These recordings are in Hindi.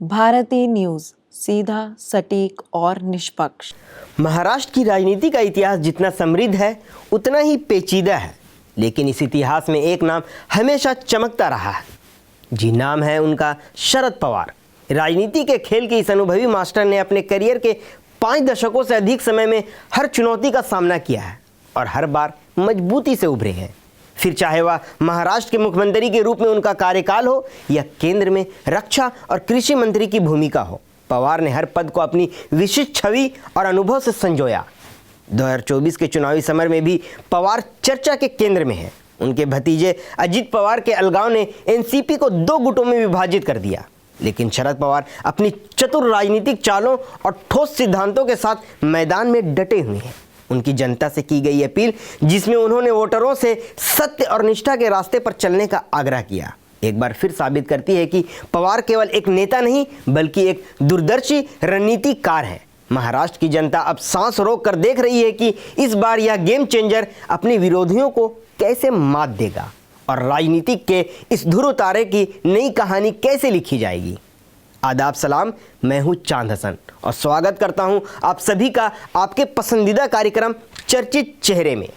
भारतीय न्यूज़, सीधा, सटीक और निष्पक्ष। महाराष्ट्र की राजनीति का इतिहास जितना समृद्ध है उतना ही पेचीदा है, लेकिन इस इतिहास में एक नाम हमेशा चमकता रहा है। जी, नाम है उनका शरद पवार। राजनीति के खेल के इस अनुभवी मास्टर ने अपने करियर के 5 दशकों से अधिक समय में हर चुनौती का सामना किया है और हर बार मजबूती से उभरे हैं। फिर चाहे वह महाराष्ट्र के मुख्यमंत्री के रूप में उनका कार्यकाल हो या केंद्र में रक्षा और कृषि मंत्री की भूमिका हो, पवार ने हर पद को अपनी विशिष्ट छवि और अनुभव से संजोया। 2024 के चुनावी समर में भी पवार चर्चा के केंद्र में हैं। उनके भतीजे अजित पवार के अलगाव ने एनसीपी को 2 गुटों में विभाजित कर दिया, लेकिन शरद पवार अपनी चतुर राजनीतिक चालों और ठोस सिद्धांतों के साथ मैदान में डटे हुए हैं। उनकी जनता से की गई अपील, जिसमें उन्होंने वोटरों से सत्य और निष्ठा के रास्ते पर चलने का आग्रह किया, एक बार फिर साबित करती है कि पवार केवल एक नेता नहीं बल्कि एक दूरदर्शी रणनीतिकार है। महाराष्ट्र की जनता अब सांस रोक कर देख रही है कि इस बार यह गेम चेंजर अपने विरोधियों को कैसे मात देगा और राजनीति के इस ध्रुव तारे की नई कहानी कैसे लिखी जाएगी। आदाब सलाम, मैं हूं चांद हसन और स्वागत करता हूं आप सभी का आपके पसंदीदा कार्यक्रम चर्चित चेहरे में।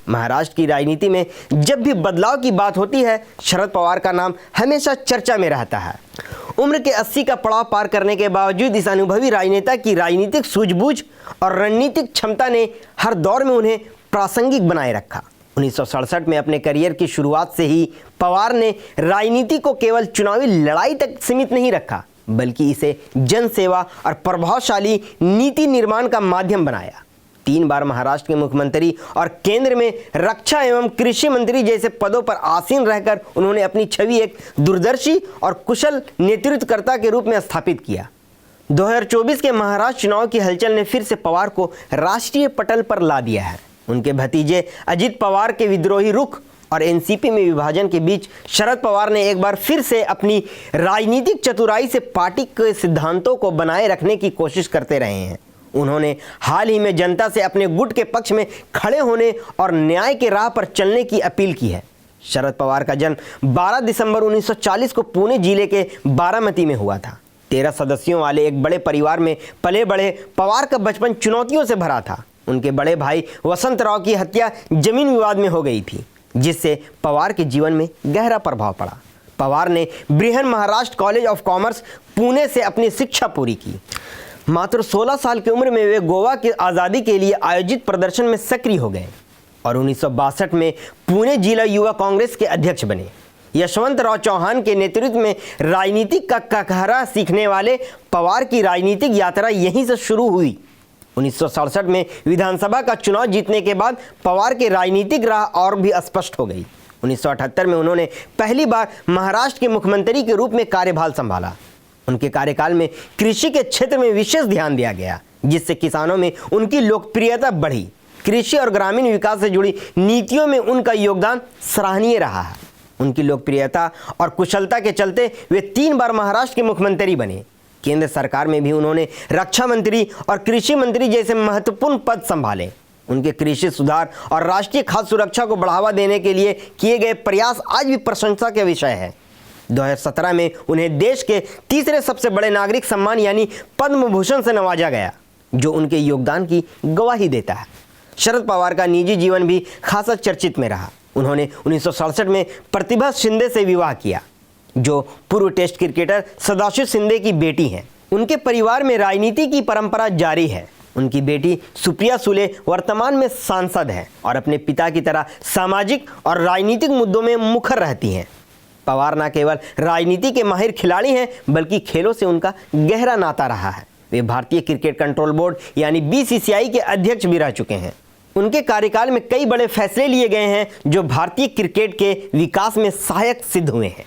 महाराष्ट्र की राजनीति में जब भी बदलाव की बात होती है, शरद पवार का नाम हमेशा चर्चा में रहता है। उम्र के 80 का पड़ाव पार करने के बावजूद इस अनुभवी राजनेता की राजनीतिक सूझबूझ और रणनीतिक क्षमता ने हर दौर में उन्हें प्रासंगिक बनाए रखा। 1967 में अपने करियर की शुरुआत से ही पवार ने राजनीति को केवल चुनावी लड़ाई तक सीमित नहीं रखा, बल्कि इसे जनसेवा और प्रभावशाली नीति निर्माण का माध्यम बनाया। 3 बार महाराष्ट्र के मुख्यमंत्री और केंद्र में रक्षा एवं कृषि मंत्री जैसे पदों पर आसीन रहकर उन्होंने अपनी छवि एक दूरदर्शी और कुशल नेतृत्वकर्ता के रूप में स्थापित किया। 2024 के महाराष्ट्र चुनाव की हलचल ने फिर से पवार को राष्ट्रीय पटल पर ला दिया है। उनके भतीजे अजित पवार के विद्रोही रुख और एनसीपी में विभाजन के बीच शरद पवार ने एक बार फिर से अपनी राजनीतिक चतुराई से पार्टी के सिद्धांतों को बनाए रखने की कोशिश करते रहे हैं। उन्होंने हाल ही में जनता से अपने गुट के पक्ष में खड़े होने और न्याय के राह पर चलने की अपील की है। शरद पवार का जन्म 12 दिसंबर 1940 को पुणे जिले के बारामती में हुआ था। 13 सदस्यों वाले एक बड़े परिवार में पले बड़े पवार का बचपन चुनौतियों से भरा था। उनके बड़े भाई वसंतराव की हत्या जमीन विवाद में हो गई थी, जिससे पवार के जीवन में गहरा प्रभाव पड़ा। पवार ने Brihan Maharashtra college of commerce Pune से अपनी शिक्षा पूरी की। मात्र 16 साल की उम्र में वे गोवा की आज़ादी के लिए आयोजित प्रदर्शन में सक्रिय हो गए और 1962 में पुणे जिला युवा कांग्रेस के अध्यक्ष बने। यशवंतराव चौहान के नेतृत्व में राजनीति का ककहरा सीखने वाले पवार की राजनीतिक यात्रा यहीं से शुरू हुई। 1967 में विधानसभा का चुनाव जीतने के बाद पवार की राजनीतिक राह और भी स्पष्ट हो गई। 1978 में उन्होंने पहली बार महाराष्ट्र के मुख्यमंत्री के रूप में कार्यभार संभाला। उनके कार्यकाल में कृषि के क्षेत्र में विशेष ध्यान दिया गया, जिससे किसानों में उनकी लोकप्रियता बढ़ी। कृषि और ग्रामीण विकास से जुड़ी नीतियों में उनका योगदान सराहनीय रहा है। उनकी लोकप्रियता और कुशलता के चलते वे 3 बार महाराष्ट्र के मुख्यमंत्री बने। केंद्र सरकार में भी उन्होंने रक्षा मंत्री और कृषि मंत्री जैसे महत्वपूर्ण पद संभाले। उनके कृषि सुधार और राष्ट्रीय खाद्य सुरक्षा को बढ़ावा देने के लिए किए गए प्रयास आज भी प्रशंसा के विषय है। 2017 में उन्हें देश के तीसरे सबसे बड़े नागरिक सम्मान यानी पद्म भूषण से नवाजा गया, जो उनके योगदान की गवाही देता है। शरद पवार का निजी जीवन भी खासा चर्चित में रहा। उन्होंने 1967 में प्रतिभा शिंदे से विवाह किया, जो पूर्व टेस्ट क्रिकेटर सदाशिव शिंदे की बेटी हैं। उनके परिवार में राजनीति की परंपरा जारी है। उनकी बेटी सुप्रिया सुले वर्तमान में सांसद हैं और अपने पिता की तरह सामाजिक और राजनीतिक मुद्दों में मुखर रहती हैं। पवार न केवल राजनीति के माहिर खिलाड़ी हैं, बल्कि खेलों से उनका गहरा नाता रहा है। वे भारतीय क्रिकेट कंट्रोल बोर्ड यानी बीसीसीआई के अध्यक्ष भी रह चुके हैं। उनके कार्यकाल में कई बड़े फैसले लिए गए हैं, जो भारतीय क्रिकेट के विकास में सहायक सिद्ध हुए हैं।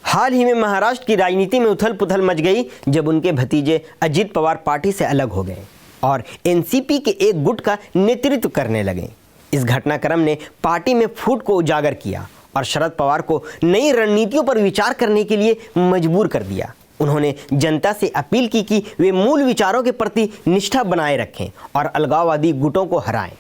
हाल ही में महाराष्ट्र की राजनीति में उथल पुथल मच गई, जब उनके भतीजे अजित पवार पार्टी से अलग हो गए और एनसीपी के एक गुट का नेतृत्व करने लगे। इस घटनाक्रम ने पार्टी में फूट को उजागर किया और शरद पवार को नई रणनीतियों पर विचार करने के लिए मजबूर कर दिया। उन्होंने जनता से अपील की कि वे मूल विचारों के प्रति निष्ठा बनाए रखें और अलगाववादी गुटों को हराएं।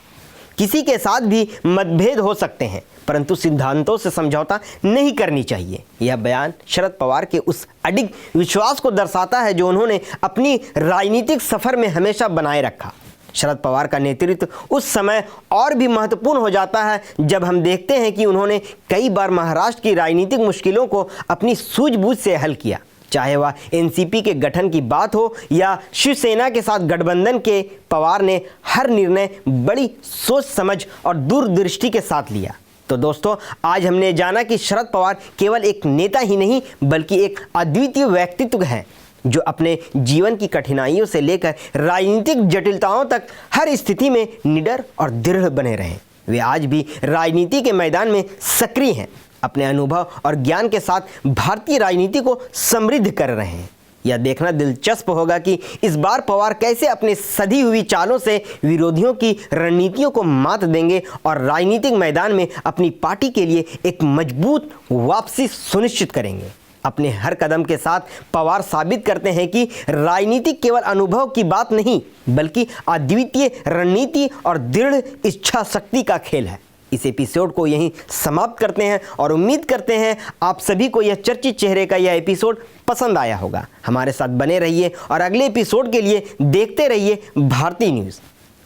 किसी के साथ भी मतभेद हो सकते हैं, परंतु सिद्धांतों से समझौता नहीं करनी चाहिए। यह बयान शरद पवार के उस अडिग विश्वास को दर्शाता है जो उन्होंने अपनी राजनीतिक सफर में हमेशा बनाए रखा। शरद पवार का नेतृत्व उस समय और भी महत्वपूर्ण हो जाता है जब हम देखते हैं कि उन्होंने कई बार महाराष्ट्र की राजनीतिक मुश्किलों को अपनी सूझबूझ से हल किया। चाहे वह एनसीपी के गठन की बात हो या शिवसेना के साथ गठबंधन के, पवार ने हर निर्णय बड़ी सोच समझ और दूरदृष्टि के साथ लिया। तो दोस्तों, आज हमने जाना कि शरद पवार केवल एक नेता ही नहीं बल्कि एक अद्वितीय व्यक्तित्व है जो अपने जीवन की कठिनाइयों से लेकर राजनीतिक जटिलताओं तक हर स्थिति में निडर और दृढ़ बने रहे। वे आज भी राजनीति के मैदान में सक्रिय हैं, अपने अनुभव और ज्ञान के साथ भारतीय राजनीति को समृद्ध कर रहे हैं। यह देखना दिलचस्प होगा कि इस बार पवार कैसे अपने सधी हुई चालों से विरोधियों की रणनीतियों को मात देंगे और राजनीतिक मैदान में अपनी पार्टी के लिए एक मजबूत वापसी सुनिश्चित करेंगे। अपने हर कदम के साथ पवार साबित करते हैं कि राजनीति केवल अनुभव की बात नहीं बल्कि अद्वितीय रणनीति और दृढ़ इच्छा शक्ति का खेल है। इस एपिसोड को यहीं समाप्त करते हैं और उम्मीद करते हैं आप सभी को यह चर्चित चेहरे का यह एपिसोड पसंद आया होगा। हमारे साथ बने रहिए और अगले एपिसोड के लिए देखते रहिए भारती न्यूज़।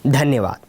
धन्यवाद।